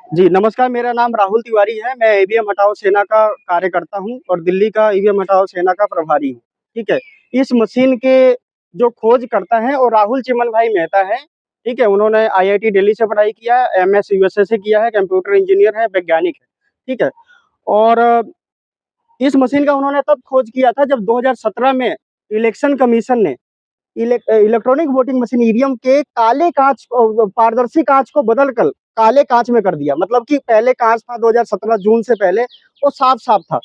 जी, नमस्कार। मेरा नाम राहुल तिवारी है। मैं ईवीएम हटाओ सेना का कार्यकर्ता हूँ और दिल्ली का ईवीएम हटाओ सेना का प्रभारी हूँ, ठीक है? इस मशीन के जो खोजकर्ता हैं वो राहुल चिमन भाई मेहता हैं, ठीक है? उन्होंने आईआईटी दिल्ली से पढ़ाई किया है, एमएस यूएसए से किया है, कंप्यूटर इंजीनियर है, वैज्ञानिक है, ठीक है? और इस मशीन का उन्होंने तब खोज किया था जब 2017 में इलेक्शन कमीशन ने इलेक्ट्रॉनिक वोटिंग मशीन ईवीएम के काले कांच पारदर्शी कांच को बदल कर काले कांच में कर दिया। मतलब कि पहले कांच था 2017 जून से पहले, वो साफ साफ था।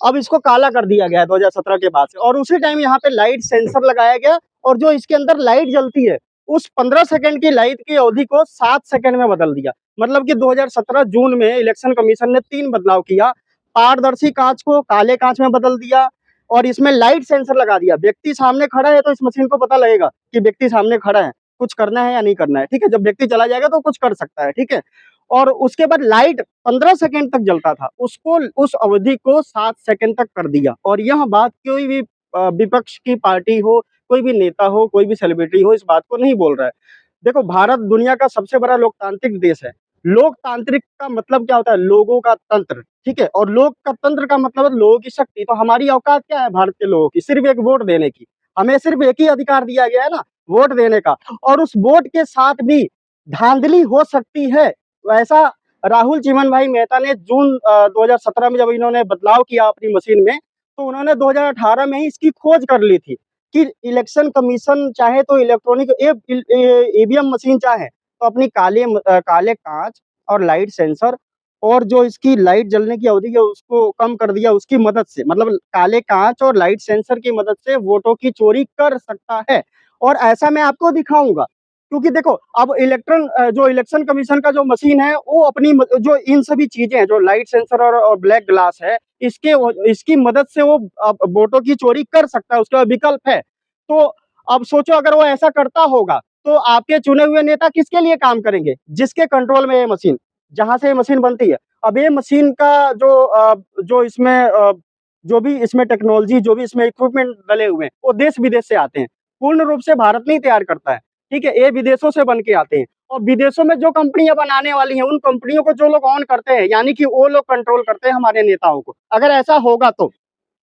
अब इसको काला कर दिया गया है 2017 के बाद से, और उसी टाइम यहाँ पे लाइट सेंसर लगाया गया, और जो इसके अंदर लाइट जलती है उस 15 सेकंड की लाइट की अवधि को 7 सेकंड में बदल दिया। मतलब कि 2017 जून में इलेक्शन कमीशन ने 3 बदलाव किया। पारदर्शी कांच को काले कांच में बदल दिया, और इसमें लाइट सेंसर लगा दिया। व्यक्ति सामने खड़ा है तो इस मशीन को पता लगेगा कि व्यक्ति सामने खड़ा है, कुछ करना है या नहीं करना है, ठीक है? जब व्यक्ति चला जाएगा तो कुछ कर सकता है, ठीक है? और उसके बाद लाइट 15 सेकंड तक जलता था, उसको उस अवधि को 7 सेकंड तक कर दिया। और यह बात कोई भी विपक्ष की पार्टी हो, कोई भी नेता हो, कोई भी सेलिब्रिटी हो, इस बात को नहीं बोल रहा है। देखो, भारत दुनिया का सबसे बड़ा लोकतांत्रिक देश है। लोकतांत्रिक का मतलब क्या होता है? लोगों का तंत्र, ठीक है? और लोक का तंत्र का मतलब है लोगों की शक्ति। तो हमारी औकात क्या है भारत के लोगों की? सिर्फ एक वोट देने की। हमें सिर्फ एक ही अधिकार दिया गया है ना, वोट देने का। और उस वोट के साथ भी धांधली हो सकती है। वैसा राहुल चिमन भाई मेहता ने जून 2017 में जब इन्होंने बदलाव किया अपनी मशीन में, तो उन्होंने 2018 में ही इसकी खोज कर ली थी कि इलेक्शन कमीशन चाहे तो इलेक्ट्रॉनिक ईवीएम मशीन चाहे तो अपनी काले कांच और लाइट सेंसर, और जो इसकी लाइट जलने की अवधि है उसको कम कर दिया उसकी मदद से। मतलब काले कांच और लाइट सेंसर की मदद से वोटों की चोरी कर सकता है। और ऐसा मैं आपको दिखाऊंगा, क्योंकि देखो, अब जो इलेक्शन कमीशन का जो मशीन है वो अपनी जो इन सभी चीजें हैं, जो लाइट सेंसर और ब्लैक ग्लास है, इसकी मदद से वो अब वोटों की चोरी कर सकता है, उसका विकल्प है। तो अब सोचो, अगर वो ऐसा करता होगा तो आपके चुने हुए नेता किसके लिए काम करेंगे? जिसके कंट्रोल में ये मशीन, जहां से ये मशीन बनती है। अब ये मशीन का जो इसमें जो भी इसमें टेक्नोलॉजी, जो भी इसमें इक्विपमेंट डले हुए हैं, वो देश विदेश से आते हैं। पूर्ण रूप से भारत नहीं तैयार करता है, ठीक है? ये विदेशों से बन के आते हैं। और विदेशों में जो कंपनियां बनाने वाली हैं, उन कंपनियों को जो लोग ऑन करते हैं, यानी कि वो लोग कंट्रोल करते हैं हमारे नेताओं को, अगर ऐसा होगा तो,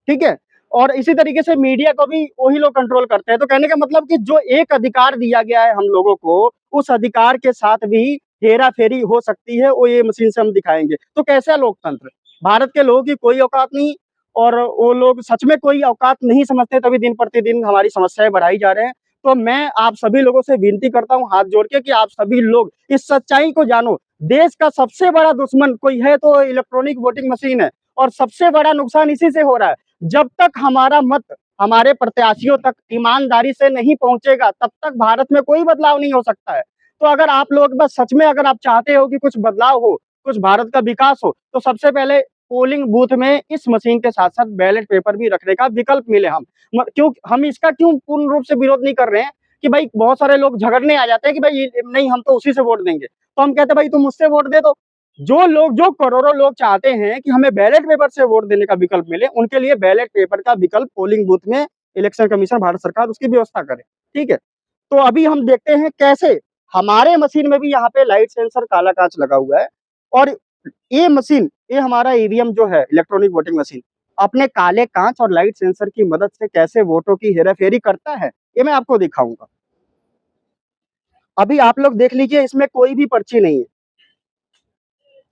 ठीक है? और इसी तरीके से मीडिया को भी वही लोग कंट्रोल करते हैं। तो कहने का मतलब कि जो एक अधिकार दिया गया है हम लोगों को, उस अधिकार के साथ भी हेरा फेरी हो सकती है, वो ये मशीन से हम दिखाएंगे। तो कैसा लोकतंत्र? भारत के लोगों की कोई औकात नहीं, और वो लोग सच में कोई औकात नहीं समझते, तभी दिन प्रतिदिन हमारी समस्याएं बढ़ाई जा रहे हैं। तो मैं आप सभी लोगों से विनती करता हूँ हाथ जोड़ के कि आप सभी लोग इस सच्चाई को जानो। देश का सबसे बड़ा दुश्मन कोई है तो इलेक्ट्रॉनिक वोटिंग मशीन है, और सबसे बड़ा नुकसान इसी से हो रहा है। जब तक हमारा मत हमारे प्रत्याशियों तक ईमानदारी से नहीं पहुंचेगा, तब तक भारत में कोई बदलाव नहीं हो सकता है। तो अगर आप लोग बस सच में अगर आप चाहते हो कि कुछ बदलाव हो, कुछ भारत का विकास हो, तो सबसे पहले पोलिंग बूथ में इस मशीन के साथ साथ बैलेट पेपर भी रखने का विकल्प मिले। क्यों हम इसका पूर्ण रूप से विरोध नहीं कर रहे हैं कि भाई बहुत सारे लोग झगड़ने आ जाते हैं कि भाई नहीं, हम तो उसी से वोट देंगे। तो हम कहते हैं भाई तुम मुझसे वोट दे दो। जो करोड़ों लोग चाहते हैं कि हमें बैलेट पेपर से वोट देने का विकल्प मिले, उनके लिए बैलेट पेपर का विकल्प पोलिंग बूथ में इलेक्शन कमीशन भारत सरकार उसकी व्यवस्था करे, ठीक है? तो अभी हम देखते हैं कैसे हमारे मशीन में भी यहाँ पे लाइट सेंसर काला कांच लगा हुआ है। और ये हमारा ईवीएम जो है इलेक्ट्रॉनिक वोटिंग मशीन, अपने काले कांच और लाइट सेंसर की मदद से कैसे वोटों की हेराफेरी करता है, ये मैं आपको दिखाऊंगा। अभी आप लोग देख लीजिए, इसमें कोई भी पर्ची नहीं है,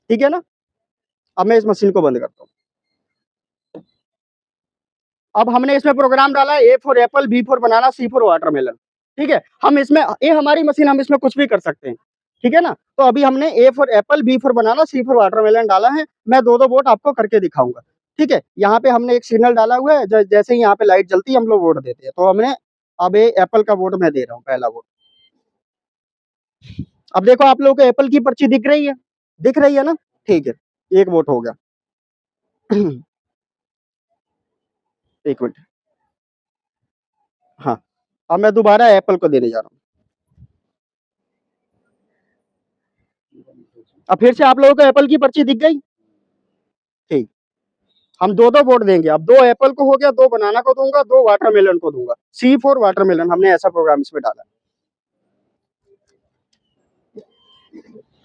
ठीक है ना? अब मैं इस मशीन को बंद करता हूँ। अब हमने इसमें प्रोग्राम डाला, A for apple, B for banana, C for watermelon, ठीक है? हम इसमें, ये हमारी मशीन, हम इसमें कुछ भी कर सकते हैं, ठीक है ना? तो अभी हमने A for apple, B for banana, C for watermelon डाला है। मैं दो दो वोट आपको करके दिखाऊंगा, ठीक है? यहाँ पे हमने एक सिग्नल डाला हुआ है, जैसे ही यहाँ पे लाइट जलती है हम लोग वोट देते हैं। तो हमने अब ये एप्पल का वोट मैं दे रहा हूँ, पहला वोट। अब देखो, आप लोगों को एप्पल की पर्ची दिख रही है? दिख रही है ना? ठीक है, एक वोट हो गया। एक मिनट। हाँ, अब मैं दोबारा एप्पल को देने जा रहा हूँ। अब फिर से आप लोगों को एप्पल की पर्ची दिख गई? ठीक, हम दो दो वोट देंगे। अब दो एप्पल को हो गया, दो बनाना को दूंगा, दो वाटरमेलन को दूंगा। सी फॉर वाटरमेलन, हमने ऐसा प्रोग्राम इसमें डाला।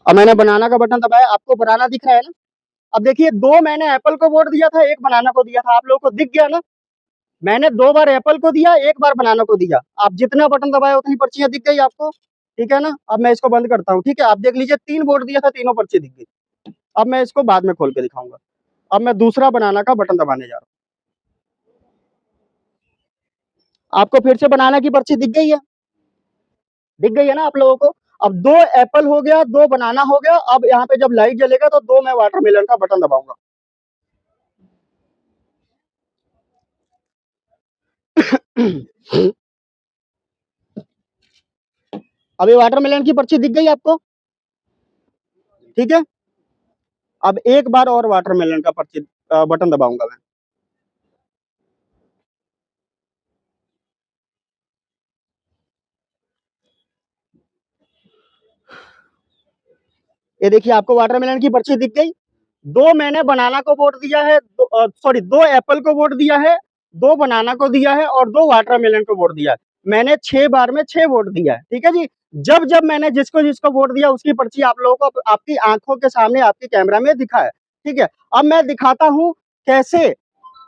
अब मैंने बनाना का बटन दबाया, आपको बनाना दिख रहा है ना। अब देखिए, 2 मैंने एप्पल को वोट दिया था, 1 बनाना को दिया था। आप लोगों को दिख गया ना, मैंने 2 बार एप्पल को दिया, 1 बार बनाना को दिया। आप जितना बटन दबाया उतनी पर्चियां दिख गई आपको, ठीक है ना। अब मैं इसको बंद करता हूँ, ठीक है। आप देख लीजिए, 3 वोट दिया था, तीनों पर्ची दिख गई। अब मैं इसको बाद में खोल के दिखाऊंगा। अब मैं दूसरा बनाना का बटन दबाने जा रहा हूँ। आपको फिर से बनाना की पर्ची दिख गई है, दिख गई है ना आप लोगों को। अब 2 एप्पल हो गया, 2 बनाना हो गया। अब यहाँ पे जब लाइट जलेगा तो 2 मैं वाटरमेलन का बटन दबाऊंगा। अब ये वाटरमेलन की पर्ची दिख गई आपको, ठीक है। अब एक बार और वाटरमेलन का पर्ची बटन दबाऊंगा मैं। ये देखिए, आपको वाटरमेलन की पर्ची दिख गई। 2 मैंने बनाना को वोट दिया है, सॉरी 2 एप्पल को वोट दिया है, 2 बनाना को दिया है और 2 वाटरमेलन को वोट दिया है। मैंने 6 बार में 6 वोट दिया है, ठीक है जी। जब जब मैंने जिसको जिसको वोट दिया उसकी पर्ची आप लोगों को आपकी आंखों के सामने आपके कैमरा में दिखा है, ठीक है। अब मैं दिखाता हूं कैसे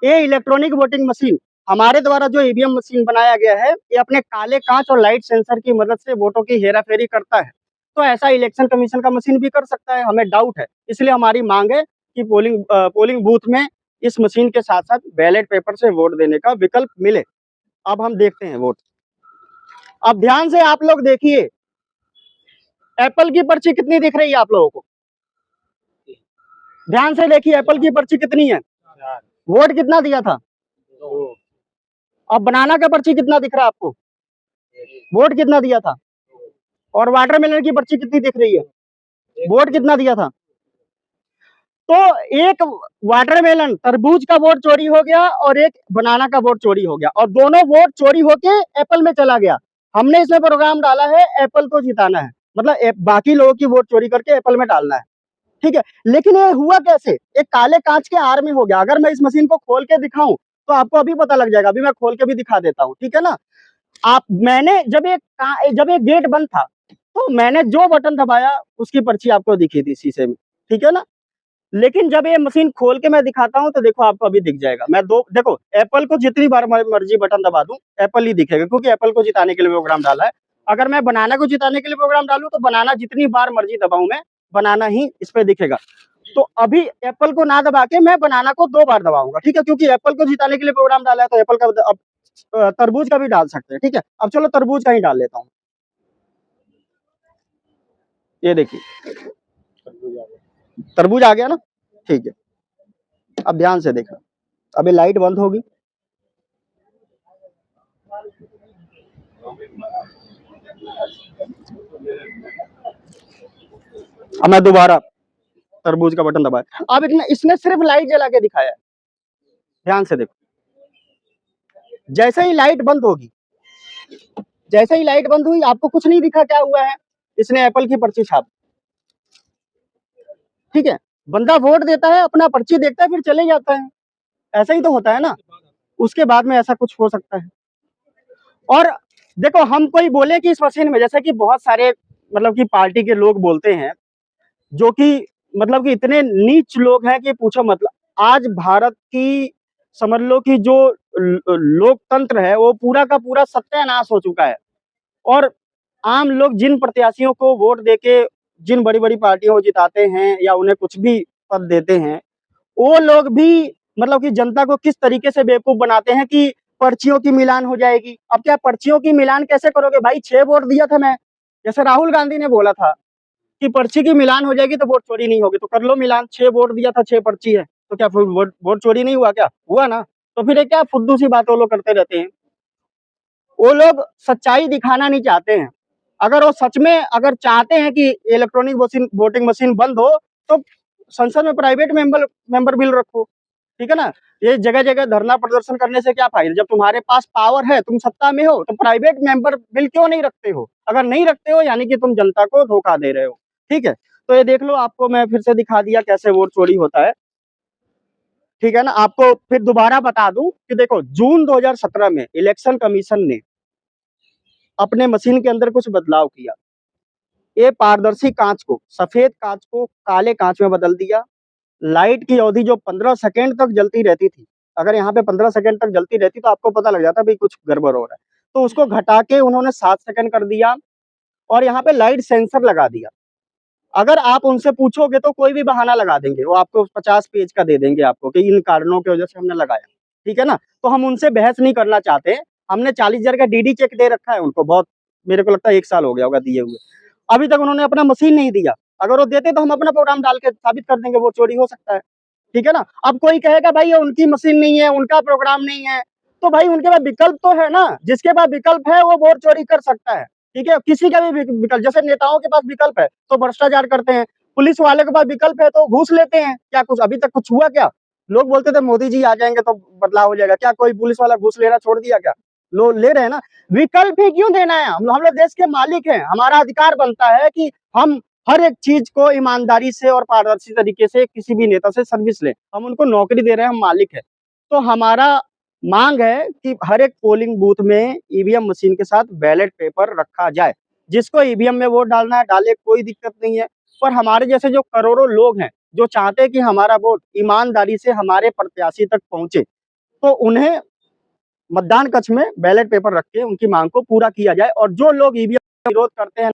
ये इलेक्ट्रॉनिक वोटिंग मशीन, हमारे द्वारा जो ईवीएम मशीन बनाया गया है, ये अपने काले कांच और लाइट सेंसर की मदद से वोटों की हेराफेरी करता है। तो ऐसा इलेक्शन कमीशन का मशीन भी कर सकता है, हमें डाउट है। इसलिए हमारी मांग है कि पोलिंग बूथ में इस मशीन के साथ साथ बैलेट पेपर से वोट देने का विकल्प मिले। अब हम देखते हैं वोट। अब ध्यान से आप लोग देखिए, एप्पल की पर्ची कितनी दिख रही है आप लोगों को, ध्यान से देखिए एप्पल की पर्ची कितनी है, वोट कितना दिया था। अब बनाना का पर्ची कितना दिख रहा है आपको, वोट कितना दिया था। और वाटरमेलन की पर्ची कितनी दिख रही है, वोट कितना दिया था। तो एक वाटरमेलन तरबूज का वोट चोरी हो गया और एक बनाना का वोट चोरी हो गया, और दोनों वोट चोरी होके एप्पल में चला गया। हमने इसमें प्रोग्राम डाला है एप्पल को जिताना है, मतलब बाकी लोगों की वोट चोरी करके एप्पल में डालना है, ठीक है। लेकिन ये हुआ कैसे, एक काले कांच के आर में हो गया। अगर मैं इस मशीन को खोल के दिखाऊं तो आपको अभी पता लग जाएगा। अभी मैं खोल के भी दिखा देता हूँ, ठीक है ना। आप मैंने जब एक गेट बंद था तो मैंने जो बटन दबाया उसकी पर्ची आपको दिखी थी शीशे में, ठीक है ना। लेकिन जब ये मशीन खोल के मैं दिखाता हूं तो देखो आपको अभी दिख जाएगा। मैं देखो एप्पल को जितनी बार मर्जी बटन दबा दूं एप्पल ही दिखेगा, क्योंकि एप्पल को जिताने के लिए प्रोग्राम डाला है। अगर मैं बनाना को जिताने के लिए प्रोग्राम डालूं तो बनाना जितनी बार मर्जी दबाऊं मैं, बनाना ही इस पे दिखेगा। तो अभी एप्पल को ना दबा के मैं बनाना को 2 बार दबाऊंगा, ठीक है, क्योंकि एप्पल को जिताने के लिए प्रोग्राम डाला है तो एप्पल का अब तरबूज का भी डाल सकते हैं, ठीक है। अब चलो तरबूज का ही डाल लेता हूँ। ये देखिए तरबूज आ गया ना, ठीक है। अब ध्यान से देखना, अभी लाइट बंद होगी, अब मैं दोबारा तरबूज का बटन दबाया। अब इसने सिर्फ लाइट जला के दिखाया है, ध्यान से देखो। जैसे ही लाइट बंद होगी, जैसे ही लाइट बंद हुई आपको कुछ नहीं दिखा, क्या हुआ है, इसने एप्पल की पर्ची छाप, ठीक है। बंदा वोट देता है, अपना पर्ची देखता है, फिर चले जाता है। ऐसा ही तो होता है ना, उसके बाद में ऐसा कुछ हो सकता है। और देखो, हम कोई बोले कि इस मशीन में, जैसे कि बहुत सारे मतलब कि पार्टी के लोग बोलते हैं, जो कि मतलब कि इतने नीच लोग हैं कि पूछो मतलब। आज भारत की समझ लो कि जो लोकतंत्र है वो पूरा का पूरा सत्यानाश हो चुका है। और आम लोग जिन प्रत्याशियों को वोट देके जिन बड़ी बड़ी पार्टियों को जिताते हैं या उन्हें कुछ भी पद देते हैं, वो लोग भी मतलब कि जनता को किस तरीके से बेवकूफ बनाते हैं कि पर्चियों की मिलान हो जाएगी। अब क्या पर्चियों की मिलान कैसे करोगे भाई, 6 वोट दिया था मैं, जैसे राहुल गांधी ने बोला था कि पर्ची की मिलान हो जाएगी तो वोट चोरी नहीं होगी, तो कर लो मिलान। 6 वोट दिया था, 6 पर्ची है, तो क्या फिर वोट चोरी नहीं हुआ, क्या हुआ ना। तो फिर क्या फुद्दू सी बात वो लोग करते रहते हैं, वो लोग सच्चाई दिखाना नहीं चाहते हैं। अगर वो सच में अगर चाहते हैं कि इलेक्ट्रॉनिक वोटिंग मशीन बंद हो तो संसद में प्राइवेट मेंबर बिल रखो, ठीक है ना। ये जगह जगह धरना प्रदर्शन करने से क्या फायदा, जब तुम्हारे पास पावर है, तुम सत्ता में हो, तो प्राइवेट मेंबर बिल क्यों नहीं रखते हो। अगर नहीं रखते हो यानी कि तुम जनता को धोखा दे रहे हो, ठीक है। तो ये देख लो, आपको मैं फिर से दिखा दिया कैसे वोट चोरी होता है, ठीक है ना। आपको फिर दोबारा बता दूं कि देखो जून 2017 में इलेक्शन कमीशन ने अपने मशीन के अंदर कुछ बदलाव किया। ये पारदर्शी कांच को, सफेद कांच को काले कांच में बदल दिया। लाइट की अवधि जो 15 सेकंड तक जलती रहती थी, अगर यहाँ पे 15 सेकंड तक जलती रहती तो आपको पता लग जाता भाई कुछ गड़बड़ हो रहा है। तो उसको घटा के उन्होंने 7 सेकंड कर दिया और यहाँ पे लाइट सेंसर लगा दिया। अगर आप उनसे पूछोगे तो कोई भी बहाना लगा देंगे, वो आपको 50 पेज का दे देंगे आपको कि इन कारणों की वजह से हमने लगाया, ठीक है ना? तो हम उनसे बहस नहीं करना चाहते। हमने 40,000 का डीडी चेक दे रखा है उनको, बहुत मेरे को लगता है 1 साल हो गया होगा दिए हुए। अभी तक उन्होंने अपना मशीन नहीं दिया। अगर वो देते तो हम अपना प्रोग्राम डाल के साबित कर देंगे वो चोरी हो सकता है, ठीक है ना? अब कोई कहेगा भाई ये उनकी मशीन नहीं है, उनका प्रोग्राम नहीं है, तो भाई उनके पास विकल्प तो है ना, जिसके पास विकल्प है वो वोट चोरी कर सकता है, ठीक है? किसी का भी विकल्प, जैसे नेताओं के पास विकल्प है तो भ्रष्टाचार करते हैं, पुलिस वाले के पास विकल्प है तो घूस लेते हैं। क्या कुछ अभी तक कुछ हुआ क्या? लोग बोलते थे मोदी जी आ जाएंगे तो बदलाव हो जाएगा, क्या कोई पुलिस वाला घूस लेना छोड़ दिया क्या? लोग ले रहे हैं ना। विकल्प ही क्यों देना है? हम लोग देश के मालिक हैं, हमारा अधिकार बनता है कि हम हर एक चीज को ईमानदारी से और पारदर्शी तरीके से किसी भी नेता से सर्विस लें। हम उनको नौकरी दे रहे हैं, हम मालिक हैं। तो हमारा मांग है कि हर एक पोलिंग बूथ में ईवीएम मशीन के साथ बैलेट पेपर रखा जाए। जिसको ईवीएम में वोट डालना है डाले, कोई दिक्कत नहीं है। पर हमारे जैसे जो करोड़ों लोग हैं जो चाहते हैं कि हमारा वोट ईमानदारी से हमारे प्रत्याशी तक पहुंचे, तो उन्हें मतदान कक्ष में बैलेट पेपर रख के उनकी मांग को पूरा किया जाए। और जो लोग ईवीएम का विरोध करते हैं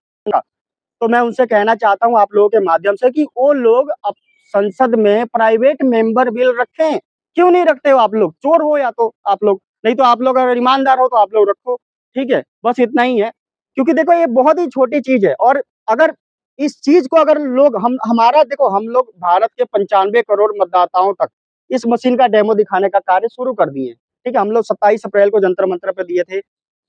तो मैं उनसे कहना चाहता हूं आप लोगों के माध्यम से कि वो लोग अब संसद में प्राइवेट मेंबर बिल रखें। क्यों नहीं रखते हो आप लोग? चोर हो या तो आप लोग, नहीं तो आप लोग अगर ईमानदार हो तो आप लोग रखो, ठीक है? बस इतना ही है। क्योंकि देखो ये बहुत ही छोटी चीज है और अगर इस चीज को अगर लोग हम हमारा देखो, हम लोग भारत के 95 करोड़ मतदाताओं तक इस मशीन का डेमो दिखाने का कार्य शुरू कर दिए, ठीक है? हम लोग 27 अप्रैल को जंतर मंतर पे दिए थे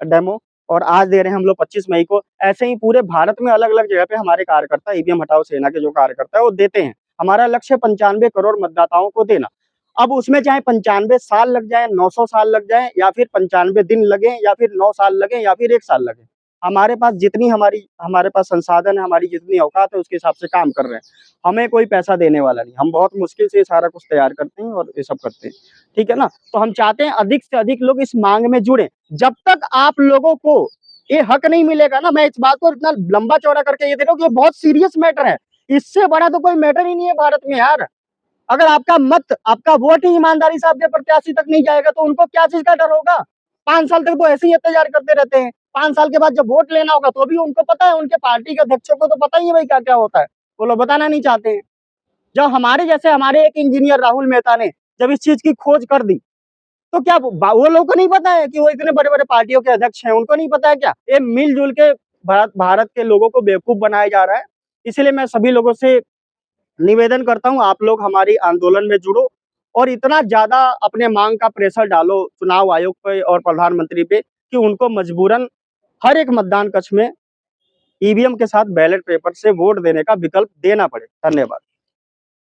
डेमो और आज दे रहे हैं हम लोग 25 मई को। ऐसे ही पूरे भारत में अलग-अलग जगह पे हमारे कार्यकर्ता ईवीएम हटाओ सेना के जो कार्यकर्ता है वो देते हैं। हमारा लक्ष्य 95 करोड़ मतदाताओं को देना। अब उसमें चाहे 95 साल लग जाए, 900 साल लग जाए या फिर 95 दिन लगे या फिर 9 साल लगे या फिर 1 साल लगे। हमारे पास जितनी हमारे पास संसाधन है, हमारी जितनी औकात है उसके हिसाब से काम कर रहे हैं। हमें कोई पैसा देने वाला नहीं। हम बहुत मुश्किल से ये सारा कुछ तैयार करते हैं और ये सब करते हैं। ठीक है ना? तो हम चाहते हैं अधिक से अधिक लोग इस मांग में जुड़े। जब तक आप लोगों को ये हक नहीं मिलेगा ना, मैं इस बात को इतना लंबा चौड़ा करके ये दे रहा हूँ कि ये बहुत सीरियस मैटर है। इससे बड़ा तो कोई मैटर ही नहीं है भारत में यार। अगर आपका मत, आपका वोट ही ईमानदारी से आपके प्रत्याशी तक नहीं जाएगा तो उनको क्या चीज का डर होगा? 5 साल तक तो ऐसे ही इंतजार करते रहते हैं। 5 साल के बाद जब वोट लेना होगा तो भी उनको पता है, उनके पार्टी के अध्यक्षों को तो पता ही है भाई क्या-क्या होता है। वो लोग बताना नहीं चाहते हैं। जब हमारे जैसे हमारे एक इंजीनियर राहुल मेहता ने जब इस चीज की खोज कर दी, तो क्या वो लोगों को नहीं पता है कि वो इतने बड़े-बड़े पार्टियों के अध्यक्ष हैं? उनको नहीं पता है क्या? ये मिल-जुल के भारत के लोगों को बेवकूफ बनाया जा रहा है। इसलिए मैं सभी लोगों से निवेदन करता हूँ आप लोग हमारी आंदोलन में जुड़ो और इतना ज्यादा अपने मांग का प्रेशर डालो चुनाव आयोग पे और प्रधानमंत्री पे कि उनको मजबूरन हर एक मतदान कक्ष में ईवीएम के साथ बैलेट पेपर से वोट देने का विकल्प देना पड़े। धन्यवाद।